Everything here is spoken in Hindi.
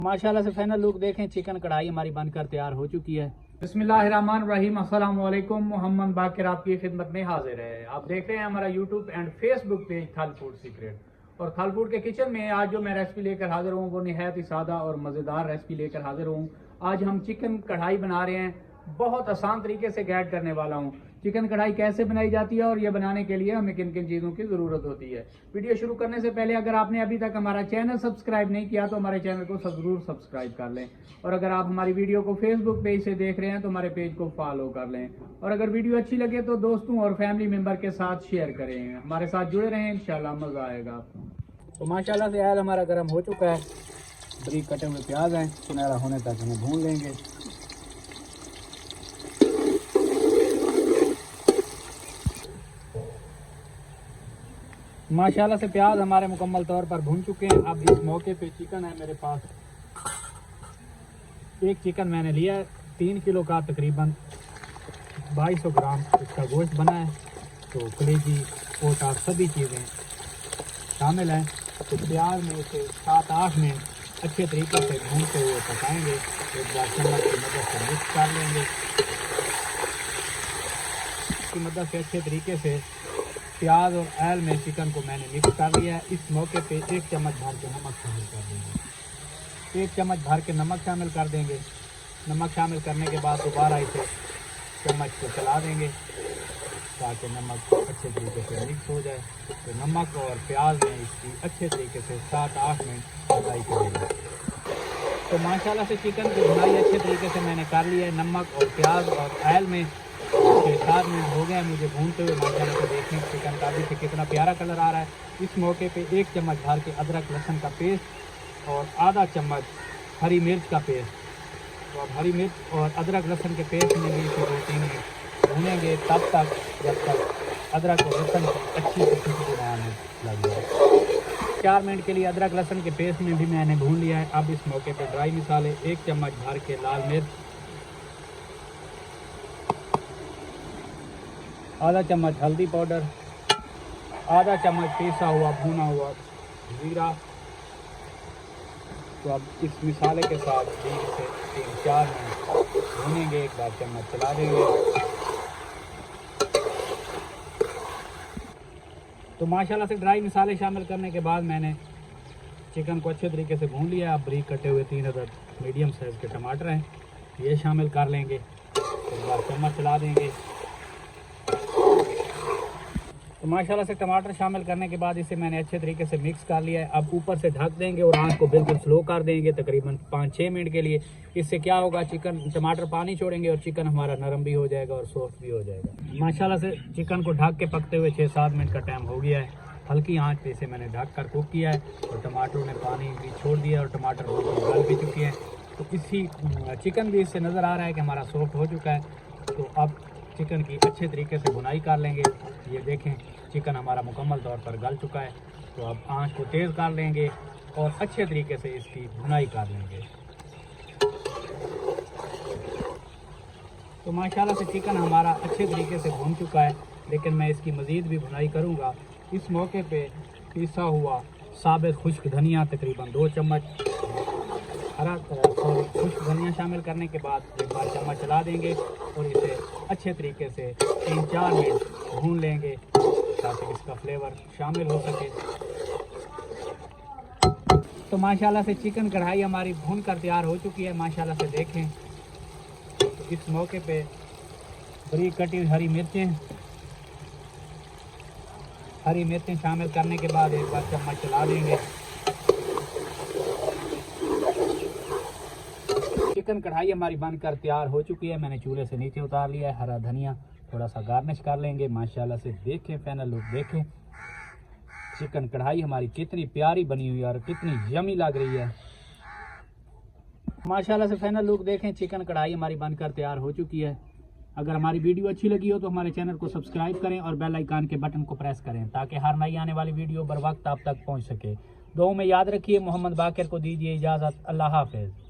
माशाल्लाह से फाइनल लुक देखें, चिकन कढ़ाई हमारी बनकर तैयार हो चुकी है। बिस्मिल्लाहिर्रहमानिर्रहीम, अस्सलाम वालेकुम। मोहम्मद बाकिर आपकी खिदमत में हाजिर है। आप देख रहे हैं हमारा यूट्यूब एंड फेसबुक पेज थल फूड सीक्रेट। और थल फूड के किचन में आज जो मैं रेसिपी लेकर हाजिर हूँ वो नहायत ही सादा और मज़ेदार रेसिपी लेकर हाजिर हूँ। आज हम चिकन कढ़ाई बना रहे हैं। बहुत आसान तरीके से गाइड करने वाला हूँ चिकन कढ़ाई कैसे बनाई जाती है और ये बनाने के लिए हमें किन किन चीज़ों की ज़रूरत होती है। वीडियो शुरू करने से पहले अगर आपने अभी तक हमारा चैनल सब्सक्राइब नहीं किया तो हमारे चैनल को ज़रूर सब्सक्राइब कर लें। और अगर आप हमारी वीडियो को फेसबुक पेज से देख रहे हैं तो हमारे पेज को फॉलो कर लें। और अगर वीडियो अच्छी लगे तो दोस्तों और फैमिली मेम्बर के साथ शेयर करें। हमारे साथ जुड़े रहें, इंशाल्लाह मज़ा आएगा आपको। तो माशाल्लाह से आयल हमारा गर्म हो चुका है। बारीक कटे हुए प्याज हैं, सुनहरा होने तक हमें भून लेंगे। माशाल्लाह से प्याज हमारे मुकम्मल तौर पर भून चुके हैं। अब इस मौके पे चिकन है मेरे पास। एक चिकन मैंने लिया है 3 किलो का, तकरीबन 2200 ग्राम इसका गोश्त बना है। तो कलेजी पोटा सभी चीज़ें शामिल हैं। तो प्याज में इसे 7-8 मिनट अच्छे तरीके से भूनते हुए पकाएंगे। एक बार चम्मच की मदद से मिक्स कर लेंगे। इसकी मदद से अच्छे तरीके से प्याज और आयल में चिकन को मैंने मिक्स कर लिया है। इस मौके पे 1 चम्मच भर के नमक शामिल कर देंगे। 1 चम्मच भर के नमक शामिल कर देंगे। नमक शामिल करने के बाद दोबारा इसे चम्मच को चला देंगे ताकि नमक अच्छे तरीके से मिक्स हो जाए। तो नमक और प्याज में इसकी अच्छे तरीके से 7-8 मिनट फ्राई करेंगे। तो माशाल्लाह से चिकन की भुनाई अच्छे तरीके से मैंने कर लिया है। नमक और प्याज और आयल में 6-7 मिनट हो गए मुझे भूनते हुए। माशाल्लाह से देखें चिकन का भी कितना प्यारा कलर आ रहा है। इस मौके पे 1 चम्मच भर के अदरक लहसुन का पेस्ट और आधा चम्मच हरी मिर्च का पेस्ट। तो अब हरी मिर्च और अदरक लहसुन के पेस्ट में भी इसे 2-3 मिनट भूनेंगे, तब तक जब तक अदरक और लहसुन की अच्छी खुशबू आने लग जाए। 4 मिनट के लिए अदरक लहसुन के पेस्ट में भी मैंने भून लिया है। अब इस मौके पे ड्राई मसाले 1 चम्मच भर के लाल मिर्च, आधा चम्मच हल्दी पाउडर, आधा चम्मच पीसा हुआ भुना हुआ जीरा। तो अब इस मसाले के साथ 3 से 4 मिनट भूनेंगे। एक बार चम्मच चला देंगे। तो माशाल्लाह से ड्राई मसाले शामिल करने के बाद मैंने चिकन को अच्छे तरीके से भून लिया। अब बारीक कटे हुए 3 अदद मीडियम साइज़ के टमाटर हैं, ये शामिल कर लेंगे। एक बार चम्मच चला देंगे। तो माशाल्लाह से टमाटर शामिल करने के बाद इसे मैंने अच्छे तरीके से मिक्स कर लिया है। अब ऊपर से ढक देंगे और आंच को बिल्कुल स्लो कर देंगे तकरीबन 5-6 मिनट के लिए। इससे क्या होगा, टमाटर पानी छोड़ेंगे और चिकन हमारा नरम भी हो जाएगा और सॉफ्ट भी हो जाएगा। माशाल्लाह से चिकन को ढक के पकते हुए 6-7 मिनट का टाइम हो गया है। हल्की आंच पे इसे मैंने ढक कर कुक किया है और टमाटरों ने पानी भी छोड़ दिया और टमाटर गल भी चुके हैं। तो इसी चिकन भी इससे नज़र आ रहा है कि हमारा सॉफ्ट हो चुका है। तो अब चिकन की अच्छे तरीके से भुनाई कर लेंगे। ये देखें चिकन हमारा मुकम्मल तौर पर गल चुका है। तो अब आंच को तेज़ कर लेंगे और अच्छे तरीके से इसकी भुनाई कर लेंगे। तो माशाल्लाह से चिकन हमारा अच्छे तरीके से भुन चुका है, लेकिन मैं इसकी मज़ीद भी भुनाई करूँगा। इस मौके पे पिसा हुआ साबित खुश्क धनिया तकरीबन 2 चम्मच खुश्क धनिया शामिल करने के बाद एक बार चम्मच चला देंगे और इसे अच्छे तरीके से 3-4 मिनट भून लेंगे ताकि इसका फ्लेवर शामिल हो सके। तो माशाल्लाह से चिकन कढ़ाई हमारी भून कर तैयार हो चुकी है। माशाल्लाह से देखें। तो इस मौके पे बारीक कटी हुई हरी मिर्चें शामिल करने के बाद एक बार चम्मच चला देंगे। चिकन कढ़ाई हमारी बनकर तैयार हो चुकी है। मैंने चूल्हे से नीचे उतार लिया है। हरा धनिया थोड़ा सा गार्निश कर लेंगे। माशाल्लाह से देखें फाइनल लुक देखें। चिकन कढ़ाई हमारी कितनी प्यारी बनी हुई है और कितनी यमी लग रही है। माशाल्लाह से फाइनल लुक देखें। चिकन कढ़ाई हमारी बनकर तैयार हो चुकी है। अगर हमारी वीडियो अच्छी लगी हो तो हमारे चैनल को सब्सक्राइब करें और बेल आइकन के बटन को प्रेस करें ताकि हर नई आने वाली वीडियो बर वक्त आप तक पहुँच सके। दुआ में याद रखिए। मोहम्मद बाकिर को दीजिए इजाज़त। अल्लाह हाफ़िज़।